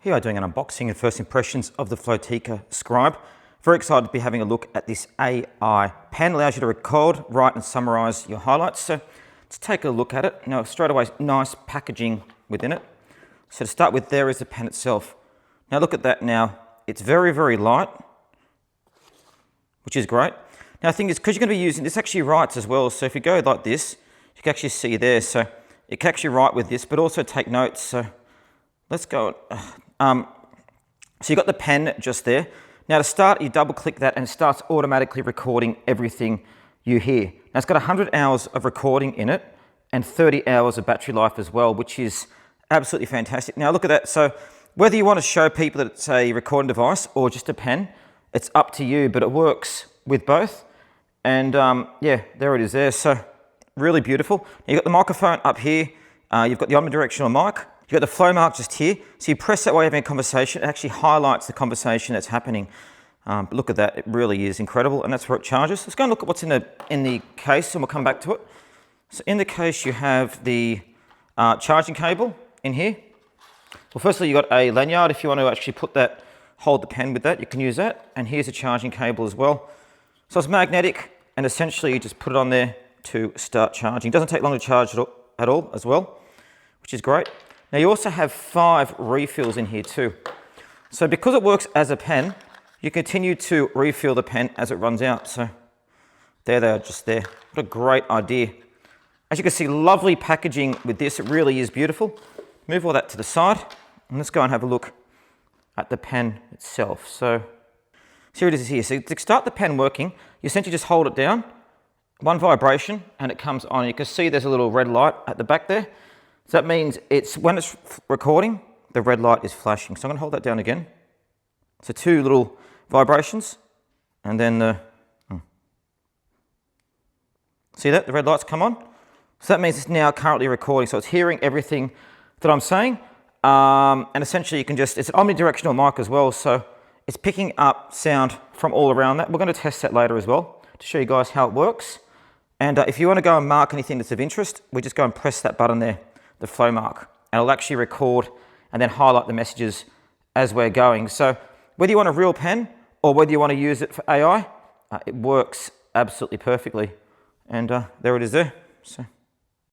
Here we are doing an unboxing and first impressions of the Flowtica Scribe. Very excited to be having a look at this AI pen. Allows you to record, write and summarize your highlights. So let's take a look at it. Now straight away, nice packaging within it. So to start with, there is the pen itself. Now look at that now. It's very, very light, which is great. Now the thing is, because you're going to be using, this actually writes as well. So if you go like this, you can actually see there. So it can actually write with this, but also take notes. So let's go. So you've got the pen just there. Now to start, you double click that and it starts automatically recording everything you hear. Now it's got 100 hours of recording in it and 30 hours of battery life as well, which is absolutely fantastic. Now look at that. So whether you want to show people that it's a recording device or just a pen, it's up to you, but it works with both. And yeah, there it is there. So really beautiful. You've got the microphone up here. You've got the omnidirectional mic. You've got the flow mark just here. So you press that while you're having a conversation. It actually highlights the conversation that's happening. But look at that. It really is incredible. And that's where it charges. Let's go and look at what's in the case and we'll come back to it. So in the case, you have the charging cable in here. Well, firstly, you've got a lanyard. If you want to actually put that, hold the pen with that, you can use that. And here's a charging cable as well. So it's magnetic and essentially you just put it on there to start charging. It doesn't take long to charge at all as well, which is great. Now you also have 5 refills in here too. So because it works as a pen, you continue to refill the pen as it runs out. So there they are just there. What a great idea. As you can see, lovely packaging with this. It really is beautiful. Move all that to the side and let's go and have a look at the pen itself. So here it is here. So to start the pen working, you essentially just hold it down, one vibration and it comes on. You can see there's a little red light at the back there. So that means when it's recording, the red light is flashing. So I'm going to hold that down again. So 2 little vibrations and then see that? The red lights come on. So that means it's now currently recording. So it's hearing everything that I'm saying. And essentially you can just, it's an omnidirectional mic as well. So it's picking up sound from all around that. We're going to test that later as well to show you guys how it works. And if you want to go and mark anything that's of interest, we just go and press that button there, the flow mark, and it'll actually record and then highlight the messages as we're going. So whether you want a real pen or whether you want to use it for AI, it works absolutely perfectly. And there it is there. So.